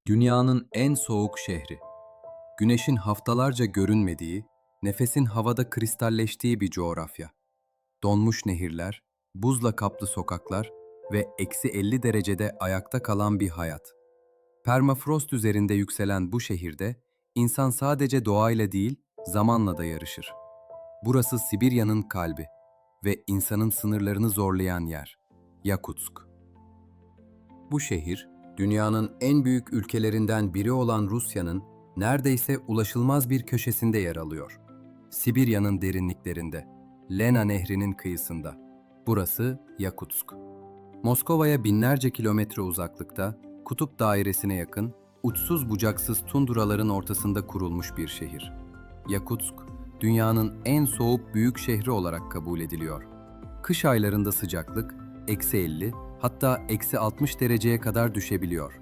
Dünyanın en soğuk şehri. Güneşin haftalarca görünmediği, nefesin havada kristalleştiği bir coğrafya. Donmuş nehirler, buzla kaplı sokaklar ve -50 derecede ayakta kalan bir hayat. Permafrost üzerinde yükselen bu şehirde, insan sadece doğayla değil, zamanla da yarışır. Burası Sibirya'nın kalbi ve insanın sınırlarını zorlayan yer. Yakutsk. Bu şehir, dünyanın en büyük ülkelerinden biri olan Rusya'nın neredeyse ulaşılmaz bir köşesinde yer alıyor. Sibirya'nın derinliklerinde, Lena Nehri'nin kıyısında. Burası Yakutsk. Moskova'ya binlerce kilometre uzaklıkta, kutup dairesine yakın, uçsuz bucaksız tunduraların ortasında kurulmuş bir şehir. Yakutsk, dünyanın en soğuk büyük şehri olarak kabul ediliyor. Kış aylarında sıcaklık -50, hatta -60 dereceye kadar düşebiliyor.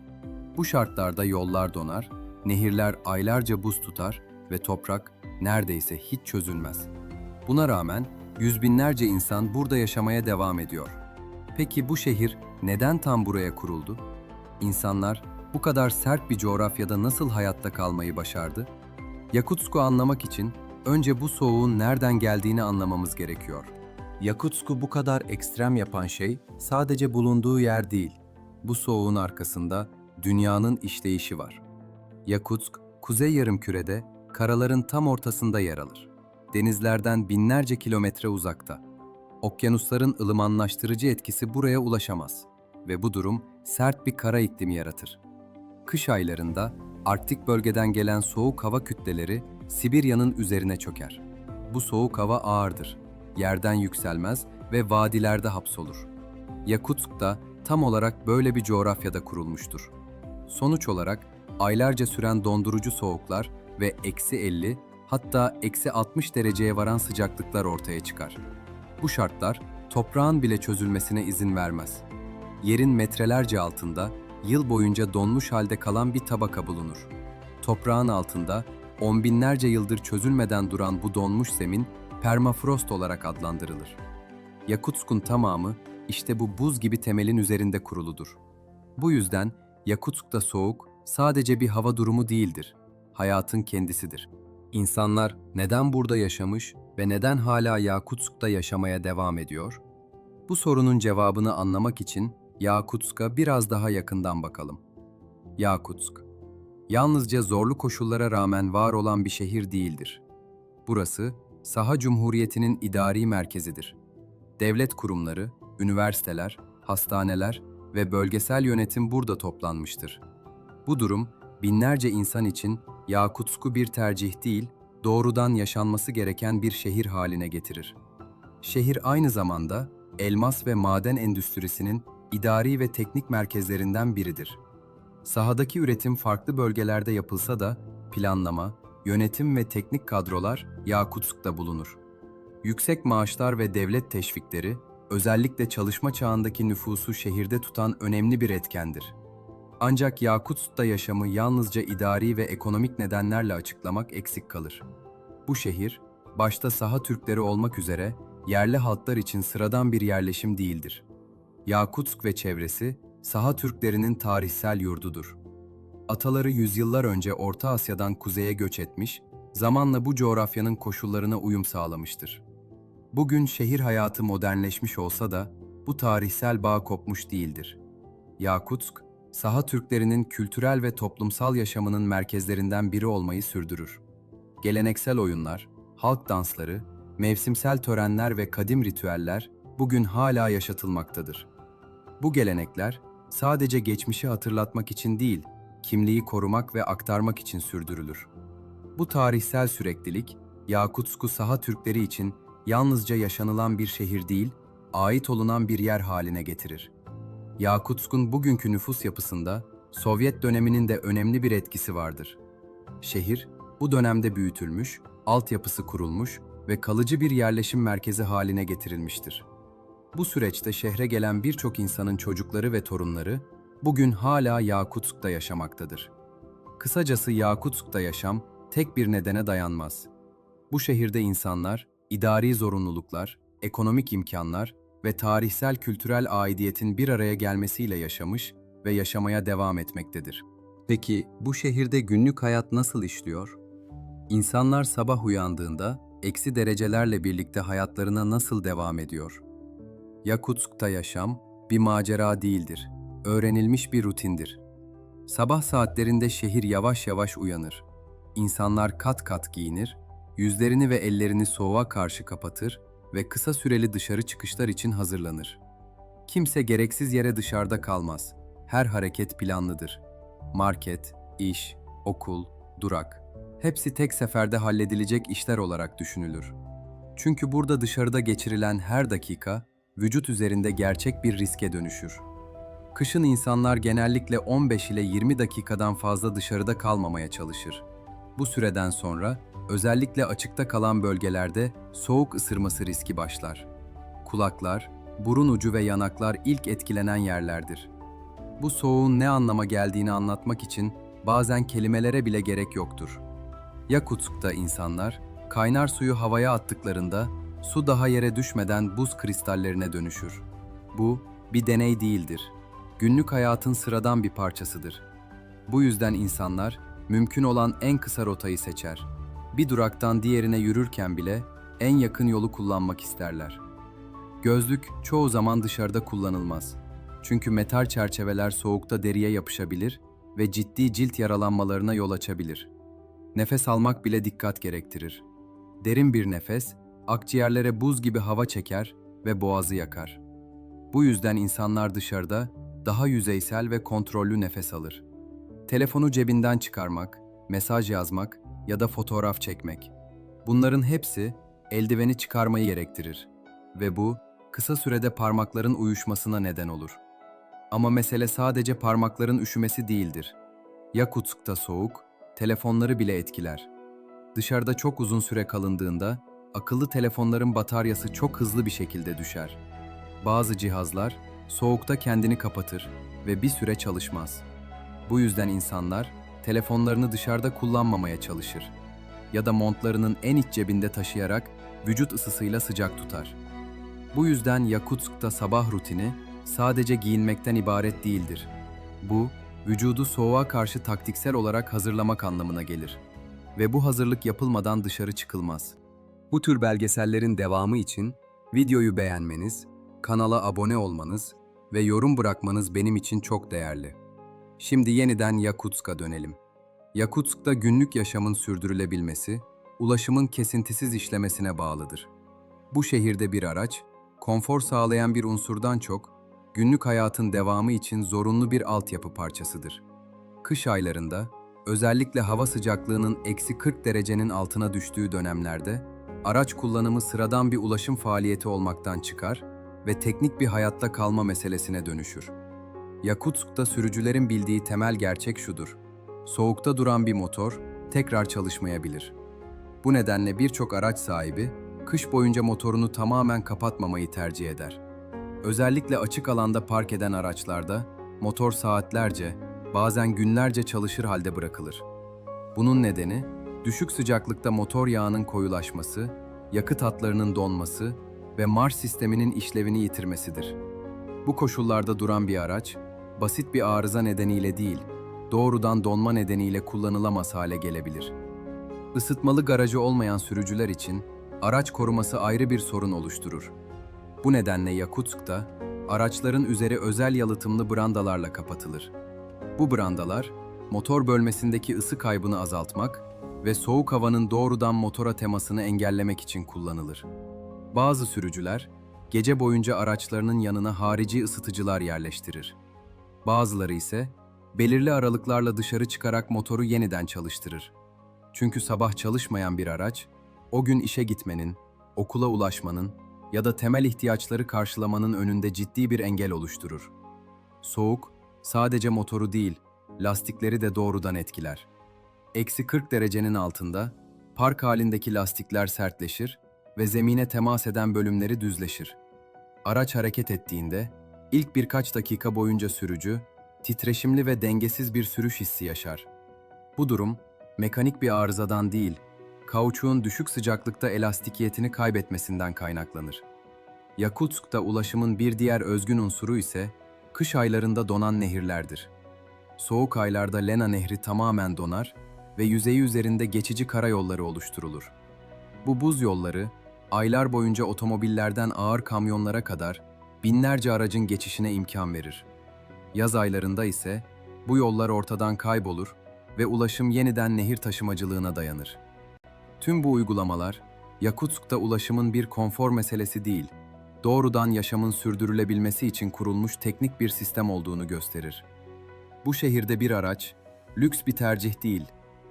Bu şartlarda yollar donar, nehirler aylarca buz tutar ve toprak neredeyse hiç çözülmez. Buna rağmen yüz binlerce insan burada yaşamaya devam ediyor. Peki bu şehir neden tam buraya kuruldu? İnsanlar bu kadar sert bir coğrafyada nasıl hayatta kalmayı başardı? Yakutsk'u anlamak için önce bu soğuğun nereden geldiğini anlamamız gerekiyor. Yakutsk'u bu kadar ekstrem yapan şey sadece bulunduğu yer değil. Bu soğuğun arkasında dünyanın işleyişi var. Yakutsk, kuzey yarımkürede, karaların tam ortasında yer alır. Denizlerden binlerce kilometre uzakta. Okyanusların ılımanlaştırıcı etkisi buraya ulaşamaz ve bu durum sert bir kara iklimi yaratır. Kış aylarında Arktik bölgeden gelen soğuk hava kütleleri Sibirya'nın üzerine çöker. Bu soğuk hava ağırdır, yerden yükselmez ve vadilerde hapsolur. Yakutsk da tam olarak böyle bir coğrafyada kurulmuştur. Sonuç olarak aylarca süren dondurucu soğuklar ve -50, hatta -60 dereceye varan sıcaklıklar ortaya çıkar. Bu şartlar toprağın bile çözülmesine izin vermez. Yerin metrelerce altında yıl boyunca donmuş halde kalan bir tabaka bulunur. Toprağın altında on binlerce yıldır çözülmeden duran bu donmuş zemin permafrost olarak adlandırılır. Yakutsk'un tamamı işte bu buz gibi temelin üzerinde kuruludur. Bu yüzden Yakutsk'ta soğuk sadece bir hava durumu değildir, hayatın kendisidir. İnsanlar neden burada yaşamış ve neden hala Yakutsk'ta yaşamaya devam ediyor? Bu sorunun cevabını anlamak için Yakutsk'a biraz daha yakından bakalım. Yakutsk, yalnızca zorlu koşullara rağmen var olan bir şehir değildir. Burası, Saha Cumhuriyeti'nin idari merkezidir. Devlet kurumları, üniversiteler, hastaneler ve bölgesel yönetim burada toplanmıştır. Bu durum, binlerce insan için Yakutsk'u bir tercih değil, doğrudan yaşanması gereken bir şehir haline getirir. Şehir aynı zamanda elmas ve maden endüstrisinin idari ve teknik merkezlerinden biridir. Sahadaki üretim farklı bölgelerde yapılsa da planlama, yönetim ve teknik kadrolar Yakutsk'ta bulunur. Yüksek maaşlar ve devlet teşvikleri, özellikle çalışma çağındaki nüfusu şehirde tutan önemli bir etkendir. Ancak Yakutsk'ta yaşamı yalnızca idari ve ekonomik nedenlerle açıklamak eksik kalır. Bu şehir, başta Saha Türkleri olmak üzere yerli halklar için sıradan bir yerleşim değildir. Yakutsk ve çevresi, Saha Türklerinin tarihsel yurdudur. Ataları yüzyıllar önce Orta Asya'dan kuzeye göç etmiş, zamanla bu coğrafyanın koşullarına uyum sağlamıştır. Bugün şehir hayatı modernleşmiş olsa da bu tarihsel bağ kopmuş değildir. Yakutsk, Saha Türklerinin kültürel ve toplumsal yaşamının merkezlerinden biri olmayı sürdürür. Geleneksel oyunlar, halk dansları, mevsimsel törenler ve kadim ritüeller bugün hala yaşatılmaktadır. Bu gelenekler sadece geçmişi hatırlatmak için değil, kimliği korumak ve aktarmak için sürdürülür. Bu tarihsel süreklilik, Yakutsk'u Saha Türkleri için yalnızca yaşanılan bir şehir değil, ait olunan bir yer haline getirir. Yakutsk'un bugünkü nüfus yapısında Sovyet döneminin de önemli bir etkisi vardır. Şehir, bu dönemde büyütülmüş, altyapısı kurulmuş ve kalıcı bir yerleşim merkezi haline getirilmiştir. Bu süreçte şehre gelen birçok insanın çocukları ve torunları bugün hala Yakutsk'ta yaşamaktadır. Kısacası Yakutsk'ta yaşam tek bir nedene dayanmaz. Bu şehirde insanlar, idari zorunluluklar, ekonomik imkanlar ve tarihsel kültürel aidiyetin bir araya gelmesiyle yaşamış ve yaşamaya devam etmektedir. Peki bu şehirde günlük hayat nasıl işliyor? İnsanlar sabah uyandığında eksi derecelerle birlikte hayatlarına nasıl devam ediyor? Yakutsk'ta yaşam bir macera değildir. Öğrenilmiş bir rutindir. Sabah saatlerinde şehir yavaş yavaş uyanır. İnsanlar kat kat giyinir, yüzlerini ve ellerini soğuğa karşı kapatır ve kısa süreli dışarı çıkışlar için hazırlanır. Kimse gereksiz yere dışarıda kalmaz. Her hareket planlıdır. Market, iş, okul, durak. Hepsi tek seferde halledilecek işler olarak düşünülür. Çünkü burada dışarıda geçirilen her dakika, vücut üzerinde gerçek bir riske dönüşür. Kışın insanlar genellikle 15 ile 20 dakikadan fazla dışarıda kalmamaya çalışır. Bu süreden sonra, özellikle açıkta kalan bölgelerde soğuk ısırması riski başlar. Kulaklar, burun ucu ve yanaklar ilk etkilenen yerlerdir. Bu soğuğun ne anlama geldiğini anlatmak için bazen kelimelere bile gerek yoktur. Yakutsk'ta insanlar, kaynar suyu havaya attıklarında su daha yere düşmeden buz kristallerine dönüşür. Bu, bir deney değildir. Günlük hayatın sıradan bir parçasıdır. Bu yüzden insanlar, mümkün olan en kısa rotayı seçer. Bir duraktan diğerine yürürken bile en yakın yolu kullanmak isterler. Gözlük çoğu zaman dışarıda kullanılmaz. Çünkü metal çerçeveler soğukta deriye yapışabilir ve ciddi cilt yaralanmalarına yol açabilir. Nefes almak bile dikkat gerektirir. Derin bir nefes, akciğerlere buz gibi hava çeker ve boğazı yakar. Bu yüzden insanlar dışarıda daha yüzeysel ve kontrollü nefes alır. Telefonu cebinden çıkarmak, mesaj yazmak ya da fotoğraf çekmek. Bunların hepsi eldiveni çıkarmayı gerektirir ve bu kısa sürede parmakların uyuşmasına neden olur. Ama mesele sadece parmakların üşümesi değildir. Yakutsk'ta soğuk, telefonları bile etkiler. Dışarıda çok uzun süre kalındığında akıllı telefonların bataryası çok hızlı bir şekilde düşer. Bazı cihazlar soğukta kendini kapatır ve bir süre çalışmaz. Bu yüzden insanlar telefonlarını dışarıda kullanmamaya çalışır ya da montlarının en iç cebinde taşıyarak vücut ısısıyla sıcak tutar. Bu yüzden Yakutsk'ta sabah rutini sadece giyinmekten ibaret değildir. Bu, vücudu soğuğa karşı taktiksel olarak hazırlamak anlamına gelir. Ve bu hazırlık yapılmadan dışarı çıkılmaz. Bu tür belgesellerin devamı için videoyu beğenmeniz, kanala abone olmanız ve yorum bırakmanız benim için çok değerli. Şimdi yeniden Yakutsk'a dönelim. Yakutsk'ta günlük yaşamın sürdürülebilmesi, ulaşımın kesintisiz işlemesine bağlıdır. Bu şehirde bir araç, konfor sağlayan bir unsurdan çok, günlük hayatın devamı için zorunlu bir altyapı parçasıdır. Kış aylarında, özellikle hava sıcaklığının eksi 40 derecenin altına düştüğü dönemlerde, araç kullanımı sıradan bir ulaşım faaliyeti olmaktan çıkar ve teknik bir hayatta kalma meselesine dönüşür. Yakutsk'ta sürücülerin bildiği temel gerçek şudur: soğukta duran bir motor tekrar çalışmayabilir. Bu nedenle birçok araç sahibi, kış boyunca motorunu tamamen kapatmamayı tercih eder. Özellikle açık alanda park eden araçlarda, motor saatlerce, bazen günlerce çalışır halde bırakılır. Bunun nedeni, düşük sıcaklıkta motor yağının koyulaşması, yakıt hatlarının donması ve marş sisteminin işlevini yitirmesidir. Bu koşullarda duran bir araç, basit bir arıza nedeniyle değil, doğrudan donma nedeniyle kullanılamaz hale gelebilir. Isıtmalı garajı olmayan sürücüler için araç koruması ayrı bir sorun oluşturur. Bu nedenle Yakutsk'ta araçların üzeri özel yalıtımlı brandalarla kapatılır. Bu brandalar, motor bölmesindeki ısı kaybını azaltmak ve soğuk havanın doğrudan motora temasını engellemek için kullanılır. Bazı sürücüler, gece boyunca araçlarının yanına harici ısıtıcılar yerleştirir. Bazıları ise belirli aralıklarla dışarı çıkarak motoru yeniden çalıştırır. Çünkü sabah çalışmayan bir araç, o gün işe gitmenin, okula ulaşmanın ya da temel ihtiyaçları karşılamanın önünde ciddi bir engel oluşturur. Soğuk, sadece motoru değil, lastikleri de doğrudan etkiler. Eksi 40 derecenin altında, park halindeki lastikler sertleşir ve zemine temas eden bölümleri düzleşir. Araç hareket ettiğinde, ilk birkaç dakika boyunca sürücü, titreşimli ve dengesiz bir sürüş hissi yaşar. Bu durum, mekanik bir arızadan değil, kauçuğun düşük sıcaklıkta elastikiyetini kaybetmesinden kaynaklanır. Yakutsk'ta ulaşımın bir diğer özgün unsuru ise kış aylarında donan nehirlerdir. Soğuk aylarda Lena Nehri tamamen donar ve yüzeyi üzerinde geçici karayolları oluşturulur. Bu buz yolları, aylar boyunca otomobillerden ağır kamyonlara kadar binlerce aracın geçişine imkan verir. Yaz aylarında ise bu yollar ortadan kaybolur ve ulaşım yeniden nehir taşımacılığına dayanır. Tüm bu uygulamalar, Yakutsk'ta ulaşımın bir konfor meselesi değil, doğrudan yaşamın sürdürülebilmesi için kurulmuş teknik bir sistem olduğunu gösterir. Bu şehirde bir araç, lüks bir tercih değil,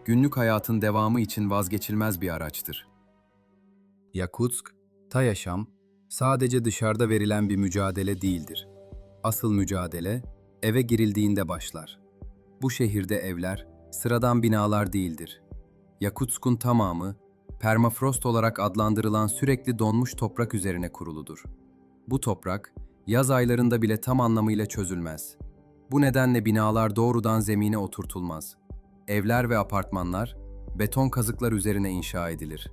günlük hayatın devamı için vazgeçilmez bir araçtır. Yakutsk, ta yaşam, sadece dışarıda verilen bir mücadele değildir. Asıl mücadele, eve girildiğinde başlar. Bu şehirde evler, sıradan binalar değildir. Yakutsk'un tamamı, permafrost olarak adlandırılan sürekli donmuş toprak üzerine kuruludur. Bu toprak, yaz aylarında bile tam anlamıyla çözülmez. Bu nedenle binalar doğrudan zemine oturtulmaz. Evler ve apartmanlar, beton kazıklar üzerine inşa edilir.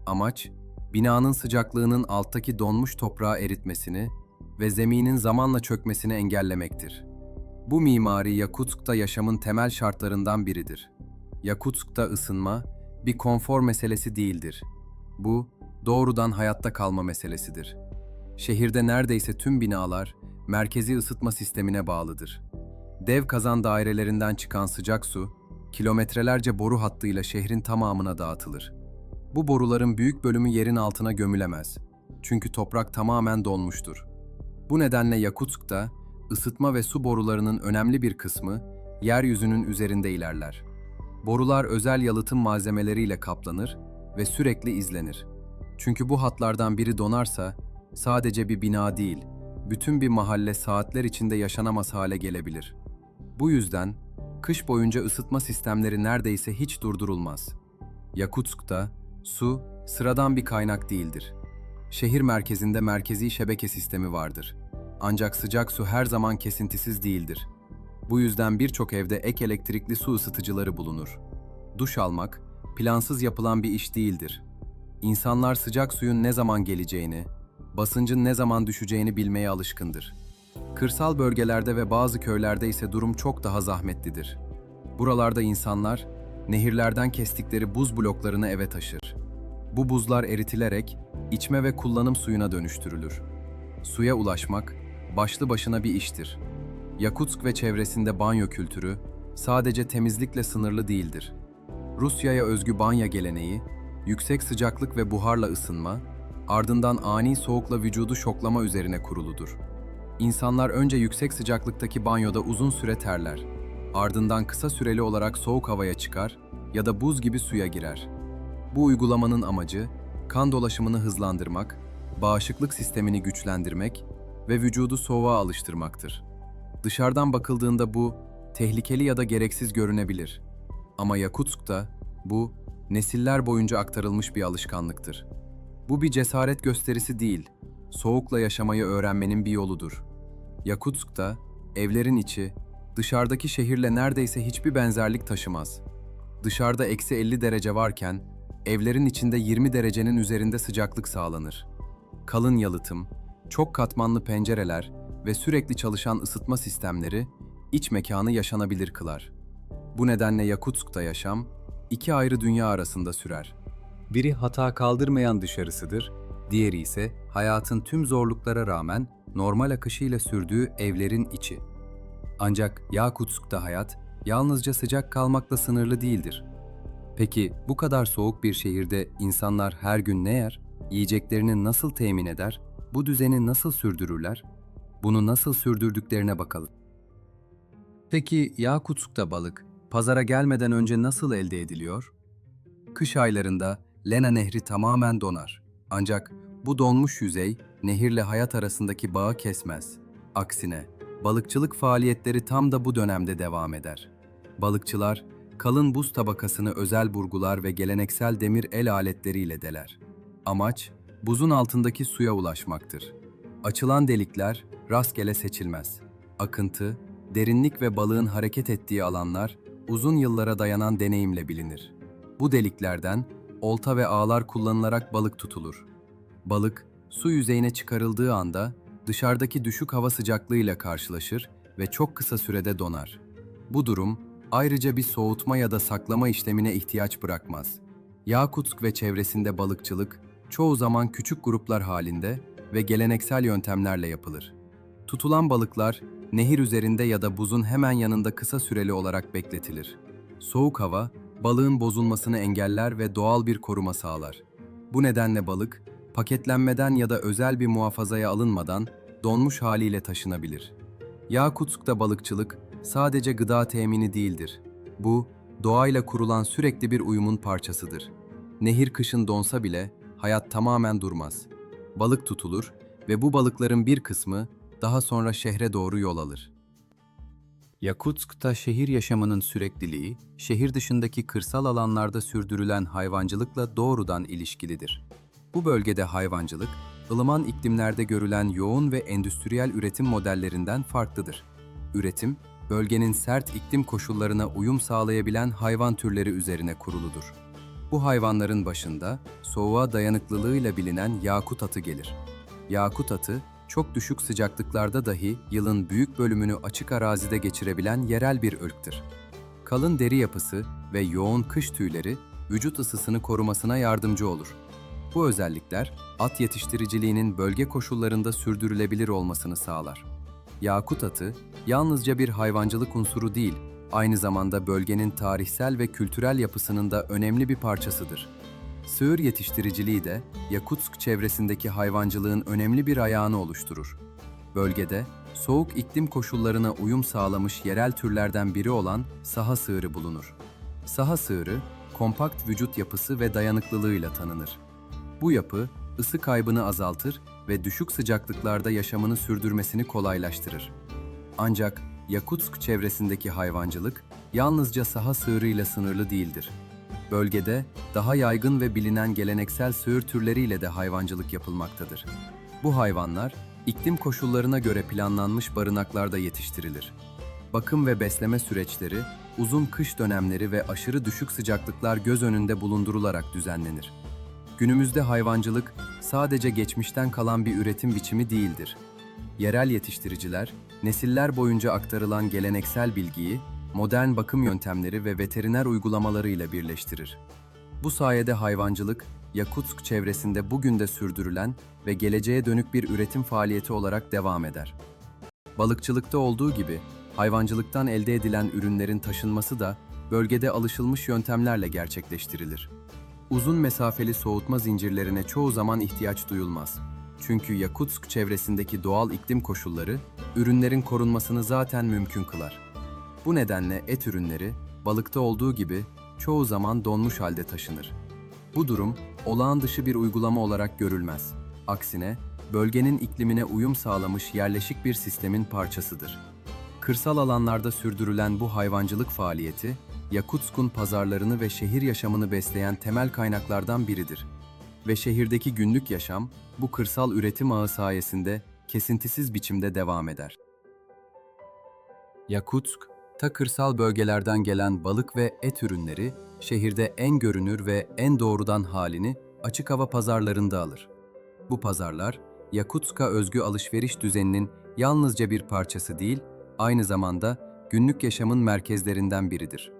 Amaç, binanın sıcaklığının alttaki donmuş toprağı eritmesini ve zeminin zamanla çökmesini engellemektir. Bu mimari Yakutsk'ta yaşamın temel şartlarından biridir. Yakutsk'ta ısınma bir konfor meselesi değildir. Bu, doğrudan hayatta kalma meselesidir. Şehirde neredeyse tüm binalar merkezi ısıtma sistemine bağlıdır. Dev kazan dairelerinden çıkan sıcak su, kilometrelerce boru hattıyla şehrin tamamına dağıtılır. Bu boruların büyük bölümü yerin altına gömülemez. Çünkü toprak tamamen donmuştur. Bu nedenle Yakutsk'ta ısıtma ve su borularının önemli bir kısmı yeryüzünün üzerinde ilerler. Borular özel yalıtım malzemeleriyle kaplanır ve sürekli izlenir. Çünkü bu hatlardan biri donarsa sadece bir bina değil, bütün bir mahalle saatler içinde yaşanamaz hale gelebilir. Bu yüzden kış boyunca ısıtma sistemleri neredeyse hiç durdurulmaz. Yakutsk'ta su sıradan bir kaynak değildir. Şehir merkezinde merkezi şebeke sistemi vardır. Ancak sıcak su her zaman kesintisiz değildir. Bu yüzden birçok evde ek elektrikli su ısıtıcıları bulunur. Duş almak, plansız yapılan bir iş değildir. İnsanlar sıcak suyun ne zaman geleceğini, basıncın ne zaman düşeceğini bilmeye alışkındır. Kırsal bölgelerde ve bazı köylerde ise durum çok daha zahmetlidir. Buralarda insanlar, nehirlerden kestikleri buz bloklarını eve taşır. Bu buzlar eritilerek içme ve kullanım suyuna dönüştürülür. Suya ulaşmak, başlı başına bir iştir. Yakutsk ve çevresinde banyo kültürü sadece temizlikle sınırlı değildir. Rusya'ya özgü banya geleneği, yüksek sıcaklık ve buharla ısınma, ardından ani soğukla vücudu şoklama üzerine kuruludur. İnsanlar önce yüksek sıcaklıktaki banyoda uzun süre terler, ardından kısa süreli olarak soğuk havaya çıkar ya da buz gibi suya girer. Bu uygulamanın amacı, kan dolaşımını hızlandırmak, bağışıklık sistemini güçlendirmek ve vücudu soğuğa alıştırmaktır. Dışarıdan bakıldığında bu, tehlikeli ya da gereksiz görünebilir. Ama Yakutsk'ta bu, nesiller boyunca aktarılmış bir alışkanlıktır. Bu bir cesaret gösterisi değil, soğukla yaşamayı öğrenmenin bir yoludur. Yakutsk'ta, evlerin içi, dışarıdaki şehirle neredeyse hiçbir benzerlik taşımaz. Dışarıda eksi 50 derece varken, evlerin içinde 20 derecenin üzerinde sıcaklık sağlanır. Kalın yalıtım, çok katmanlı pencereler ve sürekli çalışan ısıtma sistemleri, iç mekanı yaşanabilir kılar. Bu nedenle Yakutsk'ta yaşam, iki ayrı dünya arasında sürer. Biri hata kaldırmayan dışarısıdır, diğeri ise hayatın tüm zorluklara rağmen normal akışıyla sürdüğü evlerin içi. Ancak Yakutsk'ta hayat yalnızca sıcak kalmakla sınırlı değildir. Peki bu kadar soğuk bir şehirde insanlar her gün ne yer, yiyeceklerini nasıl temin eder, bu düzeni nasıl sürdürürler? Bunu nasıl sürdürdüklerine bakalım. Peki Yakutsk'ta balık, pazara gelmeden önce nasıl elde ediliyor? Kış aylarında Lena Nehri tamamen donar. Ancak bu donmuş yüzey nehirle hayat arasındaki bağı kesmez. Aksine balıkçılık faaliyetleri tam da bu dönemde devam eder. Balıkçılar kalın buz tabakasını özel burgular ve geleneksel demir el aletleriyle deler. Amaç buzun altındaki suya ulaşmaktır. Açılan delikler rastgele seçilmez. Akıntı, derinlik ve balığın hareket ettiği alanlar uzun yıllara dayanan deneyimle bilinir. Bu deliklerden olta ve ağlar kullanılarak balık tutulur. Balık, su yüzeyine çıkarıldığı anda dışarıdaki düşük hava sıcaklığıyla karşılaşır ve çok kısa sürede donar. Bu durum ayrıca bir soğutma ya da saklama işlemine ihtiyaç bırakmaz. Yakutsk ve çevresinde balıkçılık çoğu zaman küçük gruplar halinde ve geleneksel yöntemlerle yapılır. Tutulan balıklar nehir üzerinde ya da buzun hemen yanında kısa süreli olarak bekletilir. Soğuk hava balığın bozulmasını engeller ve doğal bir koruma sağlar. Bu nedenle balık paketlenmeden ya da özel bir muhafazaya alınmadan donmuş haliyle taşınabilir. Yakutsk'ta balıkçılık sadece gıda temini değildir. Bu, doğayla kurulan sürekli bir uyumun parçasıdır. Nehir kışın donsa bile hayat tamamen durmaz. Balık tutulur ve bu balıkların bir kısmı daha sonra şehre doğru yol alır. Yakutsk'ta şehir yaşamının sürekliliği, şehir dışındaki kırsal alanlarda sürdürülen hayvancılıkla doğrudan ilişkilidir. Bu bölgede hayvancılık, ılıman iklimlerde görülen yoğun ve endüstriyel üretim modellerinden farklıdır. Üretim, bölgenin sert iklim koşullarına uyum sağlayabilen hayvan türleri üzerine kuruludur. Bu hayvanların başında soğuğa dayanıklılığıyla bilinen yakut atı gelir. Yakut atı, çok düşük sıcaklıklarda dahi yılın büyük bölümünü açık arazide geçirebilen yerel bir ırktır. Kalın deri yapısı ve yoğun kış tüyleri vücut ısısını korumasına yardımcı olur. Bu özellikler at yetiştiriciliğinin bölge koşullarında sürdürülebilir olmasını sağlar. Yakut atı yalnızca bir hayvancılık unsuru değil, aynı zamanda bölgenin tarihsel ve kültürel yapısının da önemli bir parçasıdır. Sığır yetiştiriciliği de Yakutsk çevresindeki hayvancılığın önemli bir ayağını oluşturur. Bölgede soğuk iklim koşullarına uyum sağlamış yerel türlerden biri olan saha sığırı bulunur. Saha sığırı, kompakt vücut yapısı ve dayanıklılığıyla tanınır. Bu yapı, ısı kaybını azaltır ve düşük sıcaklıklarda yaşamını sürdürmesini kolaylaştırır. Ancak Yakutsk çevresindeki hayvancılık yalnızca saha sığırıyla sınırlı değildir. Bölgede daha yaygın ve bilinen geleneksel sığır türleriyle de hayvancılık yapılmaktadır. Bu hayvanlar, iklim koşullarına göre planlanmış barınaklarda yetiştirilir. Bakım ve besleme süreçleri, uzun kış dönemleri ve aşırı düşük sıcaklıklar göz önünde bulundurularak düzenlenir. Günümüzde hayvancılık sadece geçmişten kalan bir üretim biçimi değildir. Yerel yetiştiriciler, nesiller boyunca aktarılan geleneksel bilgiyi, modern bakım yöntemleri ve veteriner uygulamalarıyla birleştirir. Bu sayede hayvancılık, Yakutsk çevresinde bugün de sürdürülen ve geleceğe dönük bir üretim faaliyeti olarak devam eder. Balıkçılıkta olduğu gibi, hayvancılıktan elde edilen ürünlerin taşınması da bölgede alışılmış yöntemlerle gerçekleştirilir. Uzun mesafeli soğutma zincirlerine çoğu zaman ihtiyaç duyulmaz. Çünkü Yakutsk çevresindeki doğal iklim koşulları, ürünlerin korunmasını zaten mümkün kılar. Bu nedenle et ürünleri, balıkta olduğu gibi çoğu zaman donmuş halde taşınır. Bu durum, olağan dışı bir uygulama olarak görülmez. Aksine, bölgenin iklimine uyum sağlamış yerleşik bir sistemin parçasıdır. Kırsal alanlarda sürdürülen bu hayvancılık faaliyeti, Yakutsk'un pazarlarını ve şehir yaşamını besleyen temel kaynaklardan biridir. Ve şehirdeki günlük yaşam, bu kırsal üretim ağı sayesinde kesintisiz biçimde devam eder. Yakutsk, ta kırsal bölgelerden gelen balık ve et ürünleri, şehirde en görünür ve en doğrudan halini açık hava pazarlarında alır. Bu pazarlar, Yakutsk'a özgü alışveriş düzeninin yalnızca bir parçası değil, aynı zamanda günlük yaşamın merkezlerinden biridir.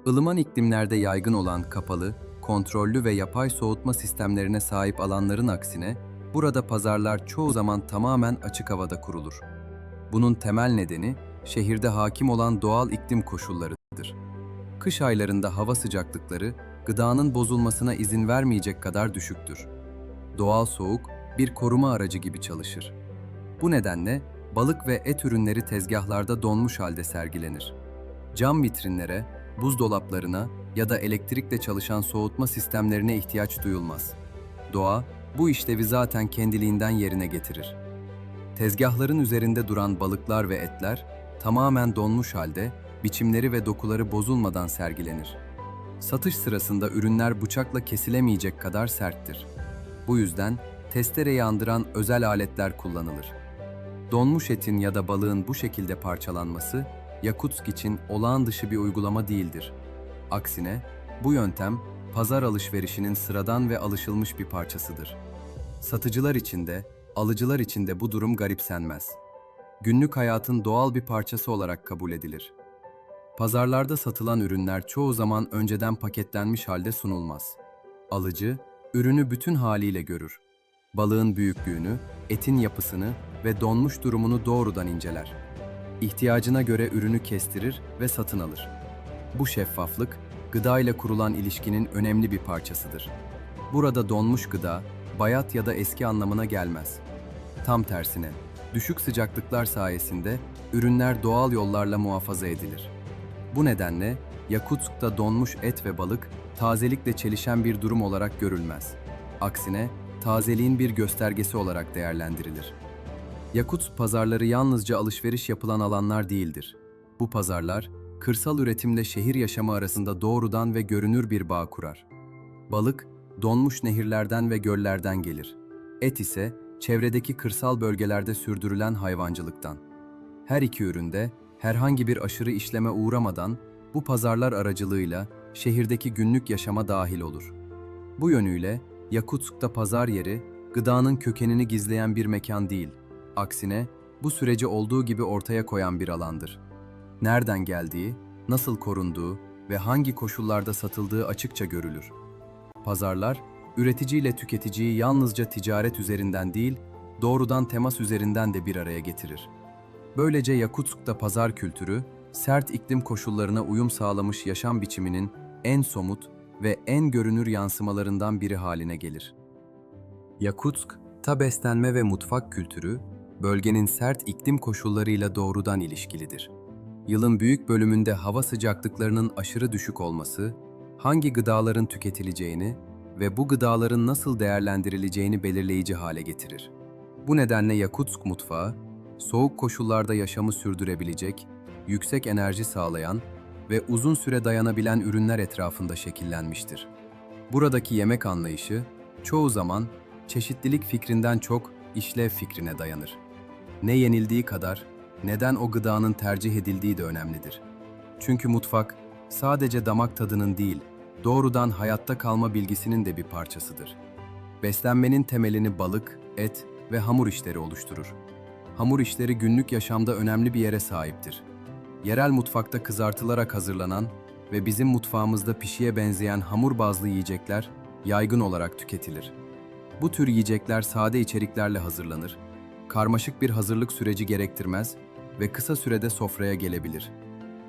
Ilıman iklimlerde yaygın olan kapalı, kontrollü ve yapay soğutma sistemlerine sahip alanların aksine, burada pazarlar çoğu zaman tamamen açık havada kurulur. Bunun temel nedeni, şehirde hakim olan doğal iklim koşullarıdır. Kış aylarında hava sıcaklıkları, gıdanın bozulmasına izin vermeyecek kadar düşüktür. Doğal soğuk, bir koruma aracı gibi çalışır. Bu nedenle, balık ve et ürünleri tezgahlarda donmuş halde sergilenir. Cam vitrinlere, buzdolaplarına ya da elektrikle çalışan soğutma sistemlerine ihtiyaç duyulmaz. Doğa, bu işlevi zaten kendiliğinden yerine getirir. Tezgahların üzerinde duran balıklar ve etler, tamamen donmuş halde, biçimleri ve dokuları bozulmadan sergilenir. Satış sırasında ürünler bıçakla kesilemeyecek kadar serttir. Bu yüzden, testereyi andıran özel aletler kullanılır. Donmuş etin ya da balığın bu şekilde parçalanması, Yakutsk için olağan dışı bir uygulama değildir. Aksine, bu yöntem, pazar alışverişinin sıradan ve alışılmış bir parçasıdır. Satıcılar için de, alıcılar için de bu durum garipsenmez. Günlük hayatın doğal bir parçası olarak kabul edilir. Pazarlarda satılan ürünler çoğu zaman önceden paketlenmiş halde sunulmaz. Alıcı, ürünü bütün haliyle görür. Balığın büyüklüğünü, etin yapısını ve donmuş durumunu doğrudan inceler. İhtiyacına göre ürünü kestirir ve satın alır. Bu şeffaflık, gıda ile kurulan ilişkinin önemli bir parçasıdır. Burada donmuş gıda, bayat ya da eski anlamına gelmez. Tam tersine, düşük sıcaklıklar sayesinde ürünler doğal yollarla muhafaza edilir. Bu nedenle Yakutsk'ta donmuş et ve balık tazelikle çelişen bir durum olarak görülmez. Aksine tazeliğin bir göstergesi olarak değerlendirilir. Yakutsk pazarları yalnızca alışveriş yapılan alanlar değildir. Bu pazarlar, kırsal üretimle şehir yaşamı arasında doğrudan ve görünür bir bağ kurar. Balık, donmuş nehirlerden ve göllerden gelir. Et ise, çevredeki kırsal bölgelerde sürdürülen hayvancılıktan. Her iki üründe, herhangi bir aşırı işleme uğramadan, bu pazarlar aracılığıyla şehirdeki günlük yaşama dahil olur. Bu yönüyle, Yakutsk'ta pazar yeri, gıdanın kökenini gizleyen bir mekan değil, aksine bu süreci olduğu gibi ortaya koyan bir alandır. Nereden geldiği, nasıl korunduğu ve hangi koşullarda satıldığı açıkça görülür. Pazarlar, üretici ile tüketiciyi yalnızca ticaret üzerinden değil, doğrudan temas üzerinden de bir araya getirir. Böylece Yakutsk'ta pazar kültürü, sert iklim koşullarına uyum sağlamış yaşam biçiminin en somut ve en görünür yansımalarından biri haline gelir. Yakutsk, beslenme ve mutfak kültürü, bölgenin sert iklim koşullarıyla doğrudan ilişkilidir. Yılın büyük bölümünde hava sıcaklıklarının aşırı düşük olması, hangi gıdaların tüketileceğini ve bu gıdaların nasıl değerlendirileceğini belirleyici hale getirir. Bu nedenle Yakutsk mutfağı, soğuk koşullarda yaşamı sürdürebilecek, yüksek enerji sağlayan ve uzun süre dayanabilen ürünler etrafında şekillenmiştir. Buradaki yemek anlayışı, çoğu zaman çeşitlilik fikrinden çok işlev fikrine dayanır. Ne yenildiği kadar, neden o gıdanın tercih edildiği de önemlidir. Çünkü mutfak, sadece damak tadının değil, doğrudan hayatta kalma bilgisinin de bir parçasıdır. Beslenmenin temelini balık, et ve hamur işleri oluşturur. Hamur işleri günlük yaşamda önemli bir yere sahiptir. Yerel mutfakta kızartılarak hazırlanan ve bizim mutfağımızda pişiye benzeyen hamur bazlı yiyecekler yaygın olarak tüketilir. Bu tür yiyecekler sade içeriklerle hazırlanır, karmaşık bir hazırlık süreci gerektirmez ve kısa sürede sofraya gelebilir.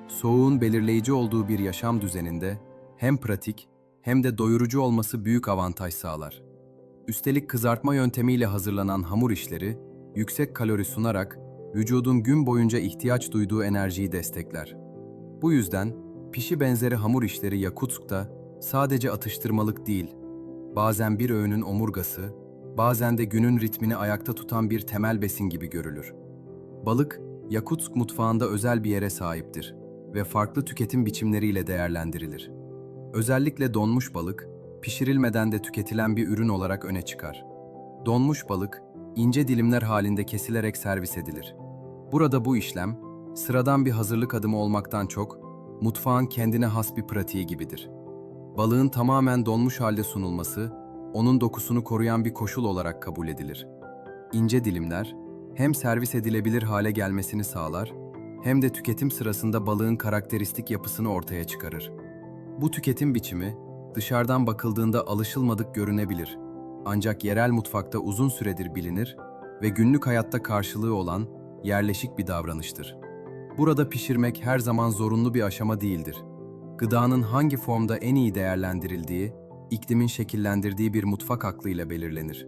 Soğuğun belirleyici olduğu bir yaşam düzeninde hem pratik hem de doyurucu olması büyük avantaj sağlar. Üstelik kızartma yöntemiyle hazırlanan hamur işleri, yüksek kalori sunarak vücudun gün boyunca ihtiyaç duyduğu enerjiyi destekler. Bu yüzden pişi benzeri hamur işleri Yakutsk'ta sadece atıştırmalık değil, bazen bir öğünün omurgası, bazen de günün ritmini ayakta tutan bir temel besin gibi görülür. Balık, Yakutsk mutfağında özel bir yere sahiptir ve farklı tüketim biçimleriyle değerlendirilir. Özellikle donmuş balık, pişirilmeden de tüketilen bir ürün olarak öne çıkar. Donmuş balık, ince dilimler halinde kesilerek servis edilir. Burada bu işlem, sıradan bir hazırlık adımı olmaktan çok, mutfağın kendine has bir pratiği gibidir. Balığın tamamen donmuş halde sunulması, onun dokusunu koruyan bir koşul olarak kabul edilir. İnce dilimler, hem servis edilebilir hale gelmesini sağlar, hem de tüketim sırasında balığın karakteristik yapısını ortaya çıkarır. Bu tüketim biçimi, dışarıdan bakıldığında alışılmadık görünebilir. Ancak yerel mutfakta uzun süredir bilinir ve günlük hayatta karşılığı olan yerleşik bir davranıştır. Burada pişirmek her zaman zorunlu bir aşama değildir. Gıdanın hangi formda en iyi değerlendirildiği, iklimin şekillendirdiği bir mutfak aklıyla belirlenir.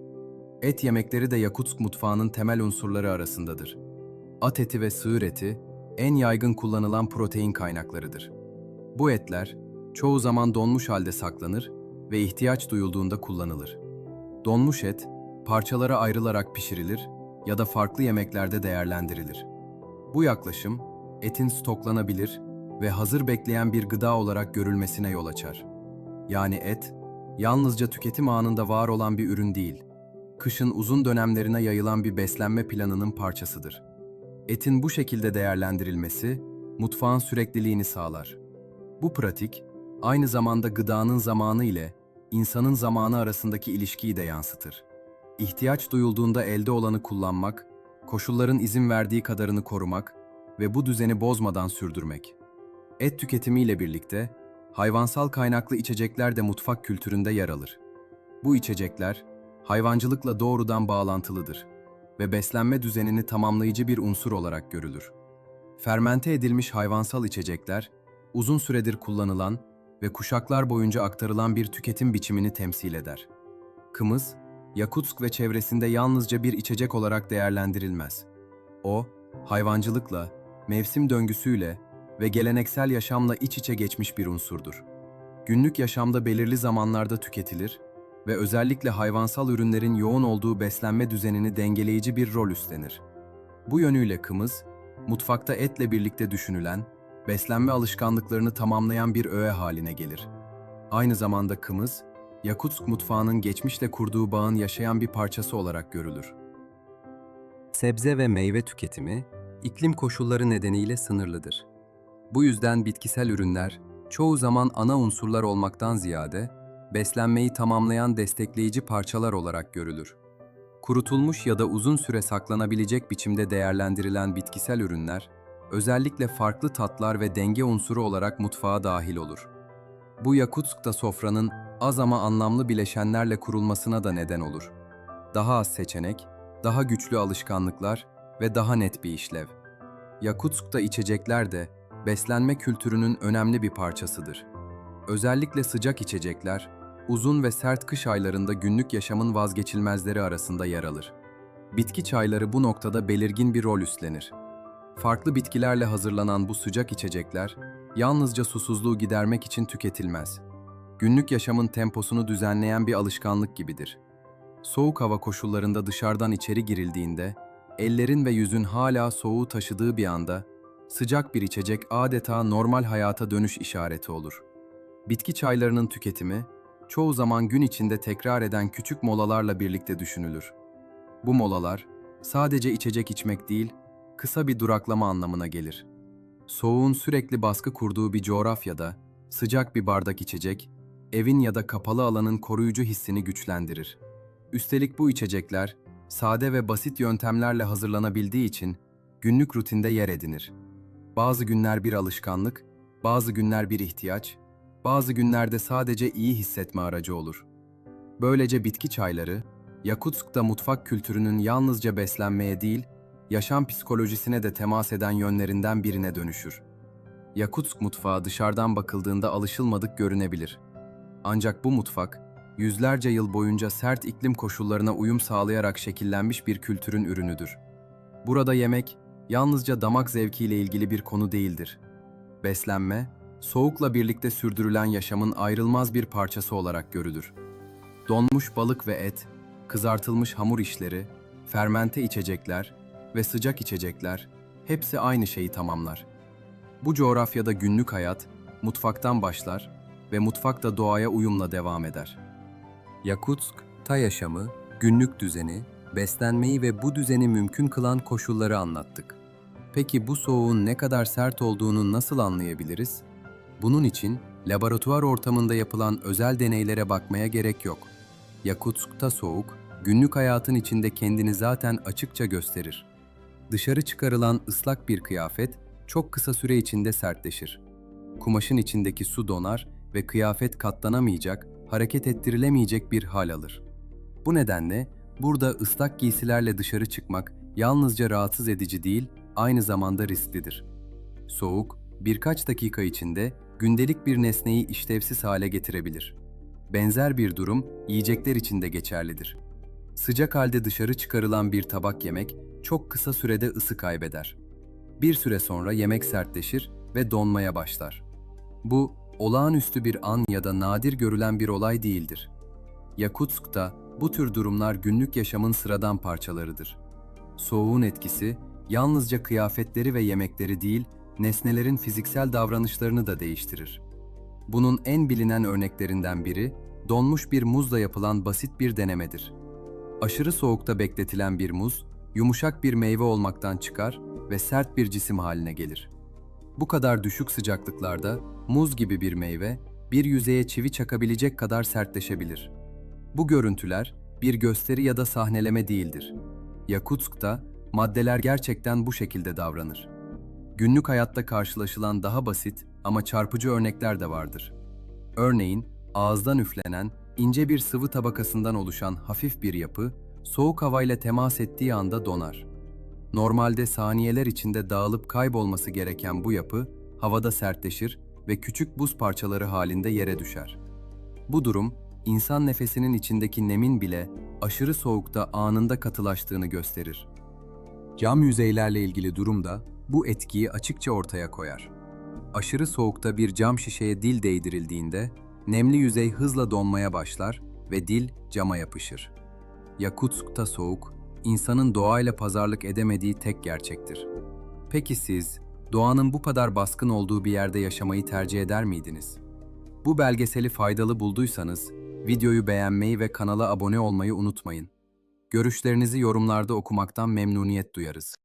Et yemekleri de Yakutsk mutfağının temel unsurları arasındadır. At eti ve sığır eti, en yaygın kullanılan protein kaynaklarıdır. Bu etler, çoğu zaman donmuş halde saklanır ve ihtiyaç duyulduğunda kullanılır. Donmuş et, parçalara ayrılarak pişirilir ya da farklı yemeklerde değerlendirilir. Bu yaklaşım, etin stoklanabilir ve hazır bekleyen bir gıda olarak görülmesine yol açar. Yani et, yalnızca tüketim anında var olan bir ürün değil, kışın uzun dönemlerine yayılan bir beslenme planının parçasıdır. Etin bu şekilde değerlendirilmesi, mutfağın sürekliliğini sağlar. Bu pratik, aynı zamanda gıdanın zamanı ile insanın zamanı arasındaki ilişkiyi de yansıtır. İhtiyaç duyulduğunda elde olanı kullanmak, koşulların izin verdiği kadarını korumak ve bu düzeni bozmadan sürdürmek. Et tüketimiyle birlikte hayvansal kaynaklı içecekler de mutfak kültüründe yer alır. Bu içecekler hayvancılıkla doğrudan bağlantılıdır ve beslenme düzenini tamamlayıcı bir unsur olarak görülür. Fermente edilmiş hayvansal içecekler, uzun süredir kullanılan ve kuşaklar boyunca aktarılan bir tüketim biçimini temsil eder. Kımız, Yakutsk ve çevresinde yalnızca bir içecek olarak değerlendirilmez. O, hayvancılıkla, mevsim döngüsüyle ve geleneksel yaşamla iç içe geçmiş bir unsurdur. Günlük yaşamda belirli zamanlarda tüketilir ve özellikle hayvansal ürünlerin yoğun olduğu beslenme düzenini dengeleyici bir rol üstlenir. Bu yönüyle kımız, mutfakta etle birlikte düşünülen, beslenme alışkanlıklarını tamamlayan bir öğe haline gelir. Aynı zamanda kımız, Yakutsk mutfağının geçmişle kurduğu bağın yaşayan bir parçası olarak görülür. Sebze ve meyve tüketimi, iklim koşulları nedeniyle sınırlıdır. Bu yüzden bitkisel ürünler, çoğu zaman ana unsurlar olmaktan ziyade, beslenmeyi tamamlayan destekleyici parçalar olarak görülür. Kurutulmuş ya da uzun süre saklanabilecek biçimde değerlendirilen bitkisel ürünler, özellikle farklı tatlar ve denge unsuru olarak mutfağa dahil olur. Bu Yakutsk'ta sofranın az ama anlamlı bileşenlerle kurulmasına da neden olur. Daha az seçenek, daha güçlü alışkanlıklar ve daha net bir işlev. Yakutsk'ta içecekler de beslenme kültürünün önemli bir parçasıdır. Özellikle sıcak içecekler, uzun ve sert kış aylarında günlük yaşamın vazgeçilmezleri arasında yer alır. Bitki çayları bu noktada belirgin bir rol üstlenir. Farklı bitkilerle hazırlanan bu sıcak içecekler, yalnızca susuzluğu gidermek için tüketilmez. Günlük yaşamın temposunu düzenleyen bir alışkanlık gibidir. Soğuk hava koşullarında dışarıdan içeri girildiğinde, ellerin ve yüzün hala soğuğu taşıdığı bir anda, sıcak bir içecek adeta normal hayata dönüş işareti olur. Bitki çaylarının tüketimi, çoğu zaman gün içinde tekrar eden küçük molalarla birlikte düşünülür. Bu molalar, sadece içecek içmek değil, kısa bir duraklama anlamına gelir. Soğuğun sürekli baskı kurduğu bir coğrafyada, sıcak bir bardak içecek, evin ya da kapalı alanın koruyucu hissini güçlendirir. Üstelik bu içecekler, sade ve basit yöntemlerle hazırlanabildiği için günlük rutinde yer edinir. Bazı günler bir alışkanlık, bazı günler bir ihtiyaç, bazı günlerde sadece iyi hissetme aracı olur. Böylece bitki çayları, Yakutsk'ta mutfak kültürünün yalnızca beslenmeye değil, yaşam psikolojisine de temas eden yönlerinden birine dönüşür. Yakutsk mutfağı dışarıdan bakıldığında alışılmadık görünebilir. Ancak bu mutfak, yüzlerce yıl boyunca sert iklim koşullarına uyum sağlayarak şekillenmiş bir kültürün ürünüdür. Burada yemek, yalnızca damak zevkiyle ilgili bir konu değildir. Beslenme, soğukla birlikte sürdürülen yaşamın ayrılmaz bir parçası olarak görülür. Donmuş balık ve et, kızartılmış hamur işleri, fermente içecekler ve sıcak içecekler hepsi aynı şeyi tamamlar. Bu coğrafyada günlük hayat mutfaktan başlar ve mutfak da doğaya uyumla devam eder. Yakutsk'ta yaşamı, günlük düzeni, beslenmeyi ve bu düzeni mümkün kılan koşulları anlattık. Peki bu soğuğun ne kadar sert olduğunu nasıl anlayabiliriz? Bunun için laboratuvar ortamında yapılan özel deneylere bakmaya gerek yok. Yakutsk'ta soğuk, günlük hayatın içinde kendini zaten açıkça gösterir. Dışarı çıkarılan ıslak bir kıyafet çok kısa süre içinde sertleşir. Kumaşın içindeki su donar ve kıyafet katlanamayacak, hareket ettirilemeyecek bir hal alır. Bu nedenle burada ıslak giysilerle dışarı çıkmak yalnızca rahatsız edici değil, aynı zamanda risklidir. Soğuk, birkaç dakika içinde gündelik bir nesneyi işlevsiz hale getirebilir. Benzer bir durum yiyecekler için de geçerlidir. Sıcak halde dışarı çıkarılan bir tabak yemek çok kısa sürede ısı kaybeder. Bir süre sonra yemek sertleşir ve donmaya başlar. Bu, olağanüstü bir an ya da nadir görülen bir olay değildir. Yakutsk'ta bu tür durumlar günlük yaşamın sıradan parçalarıdır. Soğuğun etkisi, yalnızca kıyafetleri ve yemekleri değil, nesnelerin fiziksel davranışlarını da değiştirir. Bunun en bilinen örneklerinden biri, donmuş bir muzla yapılan basit bir denemedir. Aşırı soğukta bekletilen bir muz, yumuşak bir meyve olmaktan çıkar ve sert bir cisim haline gelir. Bu kadar düşük sıcaklıklarda muz gibi bir meyve, bir yüzeye çivi çakabilecek kadar sertleşebilir. Bu görüntüler bir gösteri ya da sahneleme değildir. Yakutsk'ta maddeler gerçekten bu şekilde davranır. Günlük hayatta karşılaşılan daha basit Ama çarpıcı örnekler de vardır. Örneğin, ağızdan üflenen, ince bir sıvı tabakasından oluşan hafif bir yapı, soğuk havayla temas ettiği anda donar. Normalde saniyeler içinde dağılıp kaybolması gereken bu yapı, havada sertleşir ve küçük buz parçaları halinde yere düşer. Bu durum, insan nefesinin içindeki nemin bile aşırı soğukta anında katılaştığını gösterir. Cam yüzeylerle ilgili durum da bu etkiyi açıkça ortaya koyar. Aşırı soğukta bir cam şişeye dil değdirildiğinde, nemli yüzey hızla donmaya başlar ve dil cama yapışır. Yakutsk'ta soğuk, insanın doğayla pazarlık edemediği tek gerçektir. Peki siz, doğanın bu kadar baskın olduğu bir yerde yaşamayı tercih eder miydiniz? Bu belgeseli faydalı bulduysanız, videoyu beğenmeyi ve kanala abone olmayı unutmayın. Görüşlerinizi yorumlarda okumaktan memnuniyet duyarız.